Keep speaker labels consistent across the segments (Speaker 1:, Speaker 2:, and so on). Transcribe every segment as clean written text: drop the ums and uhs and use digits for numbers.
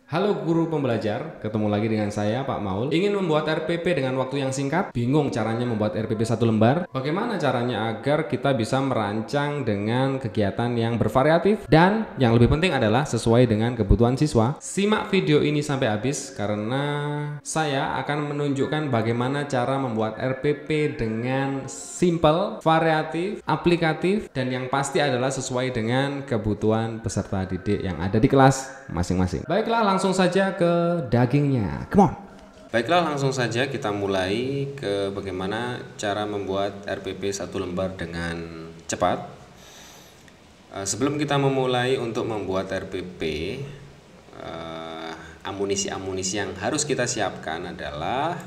Speaker 1: Halo guru pembelajar, ketemu lagi dengan saya Pak Maul. Ingin membuat RPP dengan waktu yang singkat? Bingung caranya membuat RPP satu lembar? Bagaimana caranya agar kita bisa merancang dengan kegiatan yang bervariatif dan yang lebih penting adalah sesuai dengan kebutuhan siswa? Simak video ini sampai habis karena saya akan menunjukkan bagaimana cara membuat RPP dengan simple, variatif, aplikatif, dan yang pasti adalah sesuai dengan kebutuhan peserta didik yang ada di kelas masing-masing. Baiklah, langsung saja ke dagingnya. Come on. Baiklah, langsung saja kita mulai ke bagaimana cara membuat RPP satu lembar dengan cepat. Sebelum kita memulai untuk membuat RPP, amunisi-amunisi yang harus kita siapkan adalah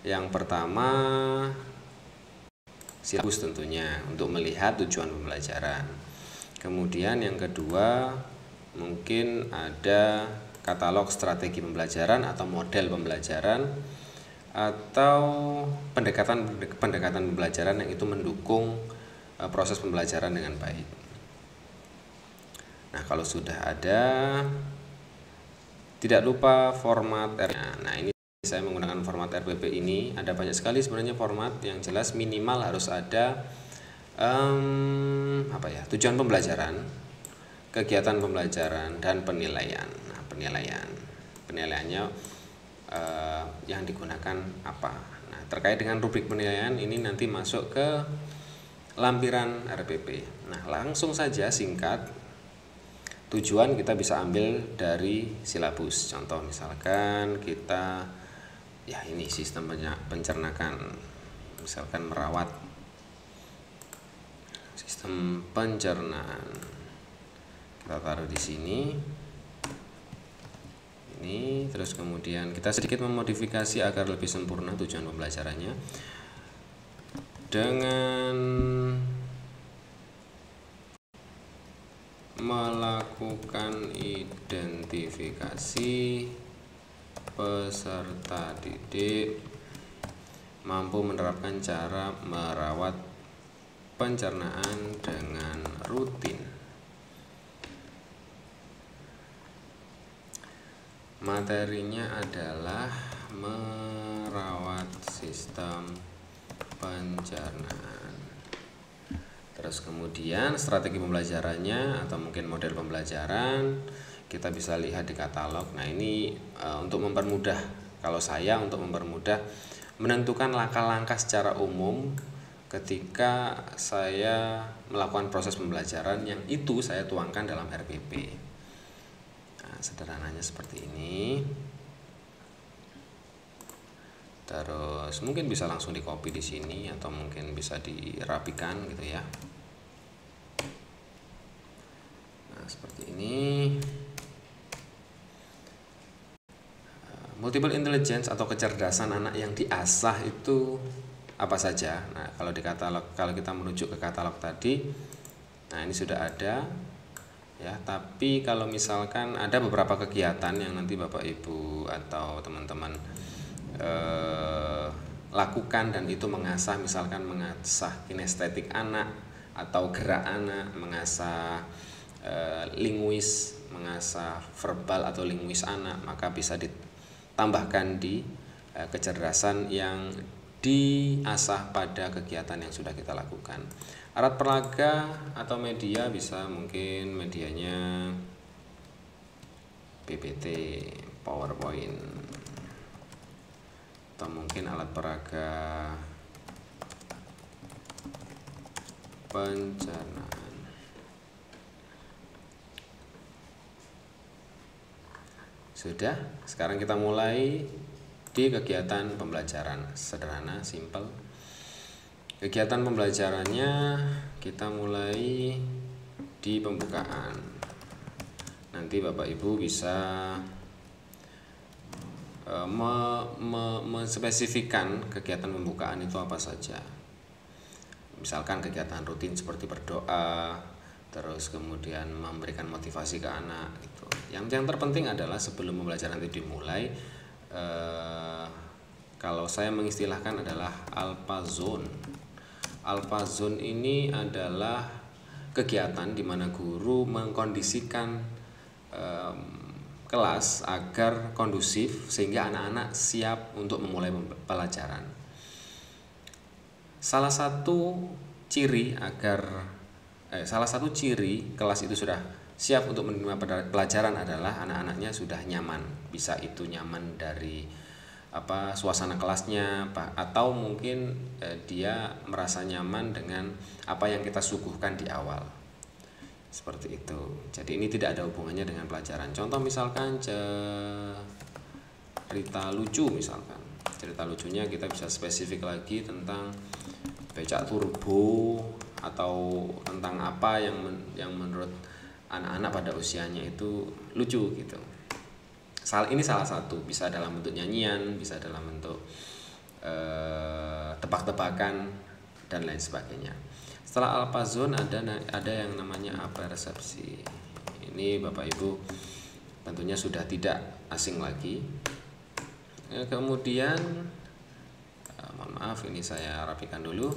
Speaker 1: yang pertama silabus tentunya untuk melihat tujuan pembelajaran. Kemudian yang kedua mungkin ada katalog strategi pembelajaran atau model pembelajaran atau pendekatan pembelajaran yang itu mendukung proses pembelajaran dengan baik. Nah, kalau sudah ada, tidak lupa format RPP. Nah, ini saya menggunakan format RPP ini. Ada banyak sekali sebenarnya format, yang jelas minimal harus ada tujuan pembelajaran, kegiatan pembelajaran, dan penilaian. Nah, penilaiannya yang digunakan apa. Nah, terkait dengan rubrik penilaian ini nanti masuk ke lampiran RPP. Nah, langsung saja singkat. Tujuan kita bisa ambil dari silabus. Contoh misalkan kita, ya ini sistem pencernaan, misalkan merawat sistem pencernaan. Kita taruh di sini. Ini terus kemudian kita sedikit memodifikasi agar lebih sempurna tujuan pembelajarannya dengan melakukan identifikasi peserta didik mampu menerapkan cara merawat pencernaan dengan rutin. Materinya adalah merawat sistem pencernaan. Terus kemudian strategi pembelajarannya atau mungkin model pembelajaran kita bisa lihat di katalog. Nah, ini untuk mempermudah, kalau saya untuk mempermudah menentukan langkah-langkah secara umum ketika saya melakukan proses pembelajaran yang itu saya tuangkan dalam RPP. Nah, sederhananya seperti ini. Terus mungkin bisa langsung di copy di sini atau mungkin bisa dirapikan gitu ya. Nah, seperti ini. Multiple intelligence atau kecerdasan anak yang diasah itu apa saja? Nah, kalau di katalog, kalau kita merujuk ke katalog tadi, nah ini sudah ada ya. Tapi kalau misalkan ada beberapa kegiatan yang nanti Bapak Ibu atau teman-teman lakukan dan itu mengasah, misalkan mengasah kinestetik anak atau gerak anak, mengasah linguis, mengasah verbal atau linguis anak, maka bisa ditambahkan di kecerdasan yang diasah pada kegiatan yang sudah kita lakukan. Alat peraga atau media bisa mungkin medianya PPT, PowerPoint, atau mungkin alat peraga pencernaan. Sudah, sekarang kita mulai di kegiatan pembelajaran. Sederhana, simple. Kegiatan pembelajarannya kita mulai di pembukaan. Nanti Bapak Ibu bisa menspesifikkan kegiatan pembukaan itu apa saja. Misalkan kegiatan rutin seperti berdoa, terus kemudian memberikan motivasi ke anak gitu. Yang terpenting adalah sebelum pembelajaran itu dimulai, kalau saya mengistilahkan adalah alpha zone. Alpha zone ini adalah kegiatan di mana guru mengkondisikan kelas agar kondusif sehingga anak-anak siap untuk memulai pelajaran. Salah satu ciri kelas itu sudah siap untuk menerima pelajaran adalah anak-anaknya sudah nyaman. Bisa itu nyaman dari suasana kelasnya, atau mungkin dia merasa nyaman dengan apa yang kita suguhkan di awal. Seperti itu. Jadi ini tidak ada hubungannya dengan pelajaran. Contoh misalkan cerita lucu misalkan. Cerita lucunya kita bisa spesifik lagi tentang becak turbo atau tentang apa yang menurut anak-anak pada usianya itu lucu gitu. Ini salah satu, bisa dalam bentuk nyanyian, bisa dalam bentuk tebak-tebakan dan lain sebagainya. Setelah alpazon ada yang namanya apersepsi. Ini Bapak Ibu tentunya sudah tidak asing lagi. Kemudian mohon maaf, ini saya rapikan dulu.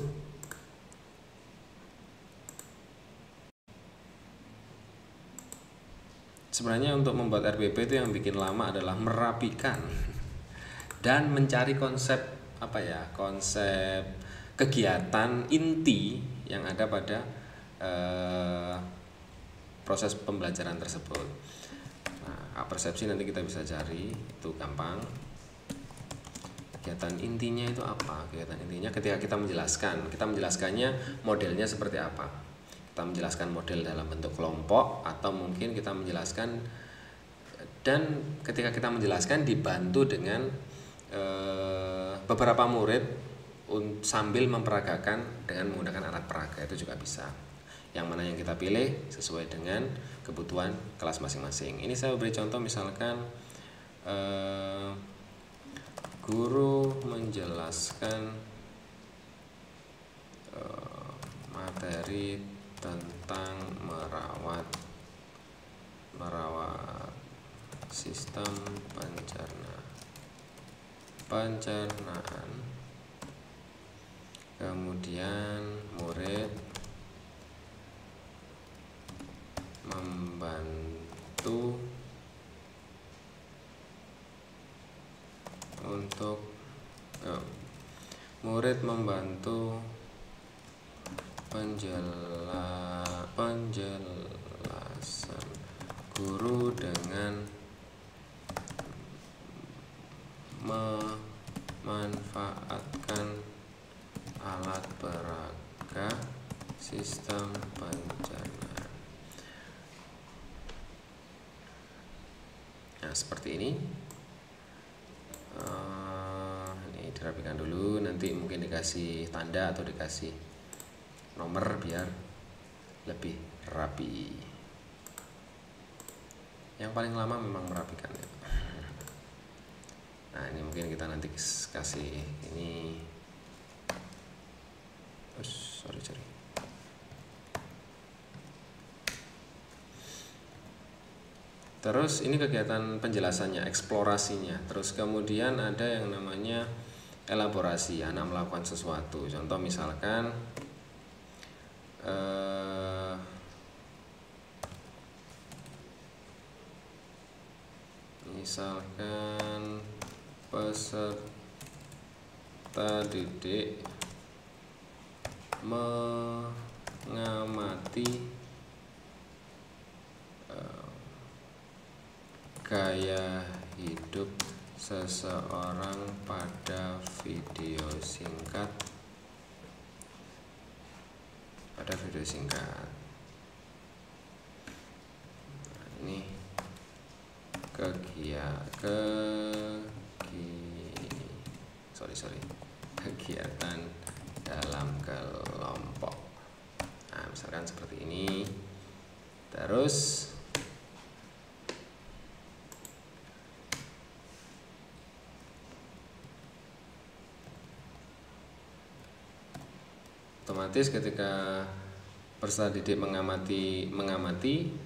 Speaker 1: Sebenarnya untuk membuat RPP itu yang bikin lama adalah merapikan dan mencari konsep konsep kegiatan inti yang ada pada proses pembelajaran tersebut. Nah, persepsi nanti kita bisa cari, itu gampang. Kegiatan intinya itu apa? Kegiatan intinya ketika kita menjelaskannya modelnya seperti apa. Kita menjelaskan model dalam bentuk kelompok, atau mungkin kita menjelaskan, dan ketika kita menjelaskan dibantu dengan beberapa murid sambil memperagakan dengan menggunakan alat peraga, itu juga bisa. Yang mana yang kita pilih sesuai dengan kebutuhan kelas masing-masing. Ini saya beri contoh misalkan guru menjelaskan materi tentang merawat sistem pencernaan. Kemudian murid membantu penjelasan guru dengan memanfaatkan alat peraga sistem pencernaan. Nah, seperti ini. Ini dirapikan dulu, nanti mungkin dikasih tanda atau dikasih nomor biar lebih rapi. Yang paling lama memang merapikan ya. Nah, ini mungkin kita nanti kasih ini. Sorry. Terus ini kegiatan penjelasannya, eksplorasinya. Terus kemudian ada yang namanya elaborasi, anak melakukan sesuatu. Contoh misalkan peserta didik mengamati gaya hidup seseorang pada video singkat. Nah, ini kegiatan dalam kelompok. Nah, misalkan seperti ini. Terus otomatis ketika peserta didik mengamati,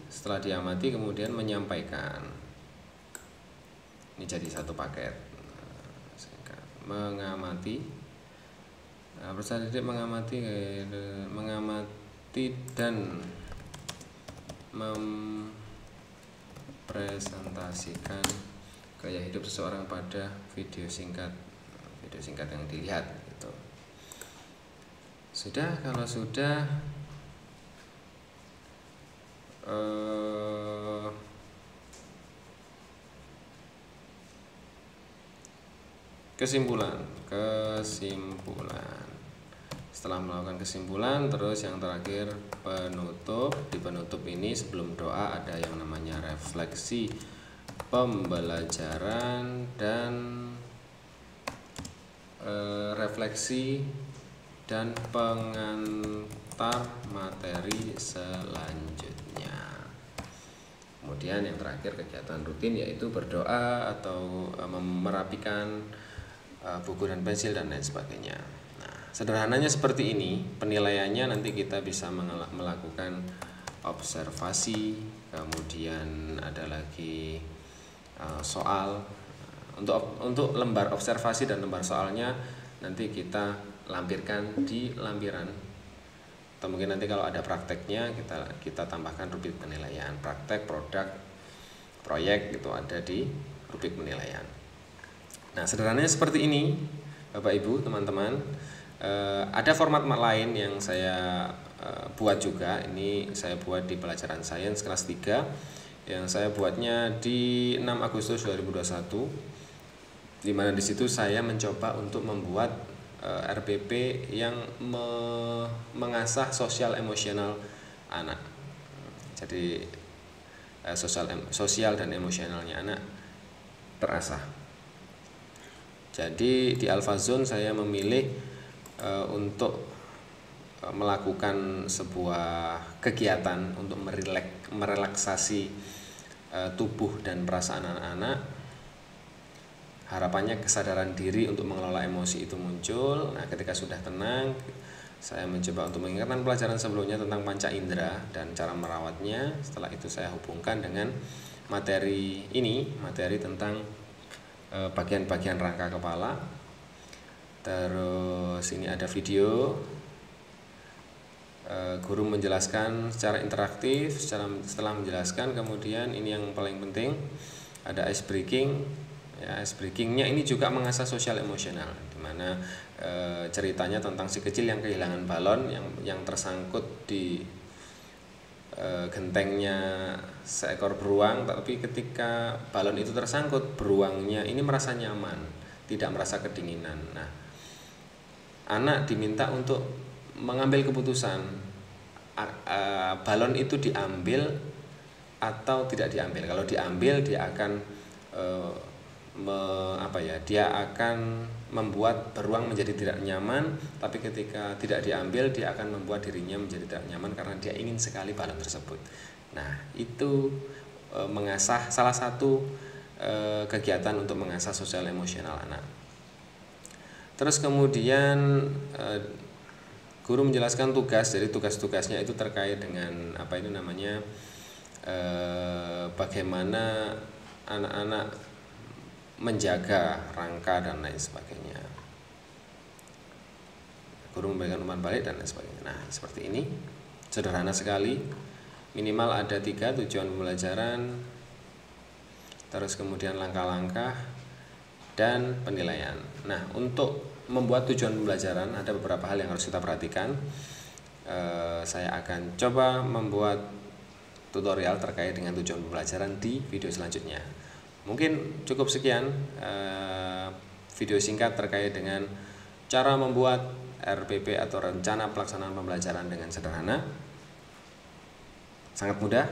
Speaker 1: setelah diamati kemudian menyampaikan. Ini jadi satu paket. Mengamati, peserta didik mengamati dan memperagakan mempresentasikan gaya hidup seseorang pada video singkat yang dilihat gitu. Sudah, kalau sudah kesimpulan. Setelah melakukan kesimpulan, terus yang terakhir penutup. Di penutup ini sebelum doa ada yang namanya refleksi pembelajaran dan pengantar materi selanjutnya. Kemudian yang terakhir kegiatan rutin yaitu berdoa atau merapikan buku dan pensil dan lain sebagainya. Nah, sederhananya seperti ini. Penilaiannya nanti kita bisa melakukan observasi, kemudian ada lagi soal. Untuk lembar observasi dan lembar soalnya nanti kita lampirkan di lampiran, atau mungkin nanti kalau ada prakteknya kita tambahkan rubrik penilaian. Praktek, produk, proyek itu ada di rubrik penilaian. Nah, sederhananya seperti ini Bapak Ibu, teman-teman. Ada format lain yang saya buat juga. Ini saya buat di pelajaran sains kelas 3 yang saya buatnya di 6 Agustus 2021, di mana di situ saya mencoba untuk membuat RPP yang mengasah sosial emosional anak. Jadi sosial dan emosionalnya anak terasah. Jadi di Alpha Zone saya memilih untuk melakukan sebuah kegiatan untuk merelaksasi tubuh dan perasaan anak-anak. Harapannya kesadaran diri untuk mengelola emosi itu muncul. Nah, ketika sudah tenang, saya mencoba untuk mengingatkan pelajaran sebelumnya tentang panca indera dan cara merawatnya. Setelah itu saya hubungkan dengan materi tentang bagian-bagian rangka kepala. Terus ini ada video guru menjelaskan secara interaktif. Setelah menjelaskan, kemudian ini yang paling penting, ada ice breaking. Ya, ice breakingnya ini juga mengasah sosial emosional, dimana ceritanya tentang si kecil yang kehilangan balon yang tersangkut di gentengnya seekor beruang, tapi ketika balon itu tersangkut, beruangnya ini merasa nyaman, tidak merasa kedinginan. Nah, anak diminta untuk mengambil keputusan, balon itu diambil atau tidak diambil. Kalau diambil, dia akan dia akan membuat beruang menjadi tidak nyaman, tapi ketika tidak diambil, dia akan membuat dirinya menjadi tidak nyaman karena dia ingin sekali balon tersebut. Nah, itu mengasah, salah satu kegiatan untuk mengasah sosial emosional anak. Terus kemudian guru menjelaskan tugas. Jadi tugas-tugasnya itu terkait dengan bagaimana anak-anak menjaga rangka dan lain sebagainya. Guru memberikan umpan balik dan lain sebagainya. Nah, seperti ini, sederhana sekali. Minimal ada 3 tujuan pembelajaran, terus kemudian langkah-langkah dan penilaian. Nah, untuk membuat tujuan pembelajaran ada beberapa hal yang harus kita perhatikan. Saya akan coba membuat tutorial terkait dengan tujuan pembelajaran di video selanjutnya. Mungkin cukup sekian video singkat terkait dengan cara membuat RPP atau rencana pelaksanaan pembelajaran dengan sederhana. Sangat mudah.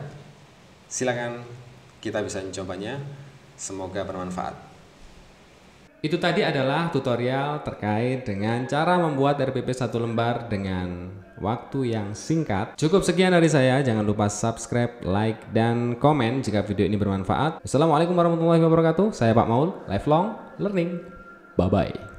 Speaker 1: Silakan kita bisa mencobanya. Semoga bermanfaat. Itu tadi adalah tutorial terkait dengan cara membuat RPP 1 lembar dengan waktu yang singkat. Cukup sekian dari saya. Jangan lupa subscribe, like, dan komen jika video ini bermanfaat. Assalamualaikum warahmatullahi wabarakatuh. Saya Pak Maul, lifelong learning. Bye-bye.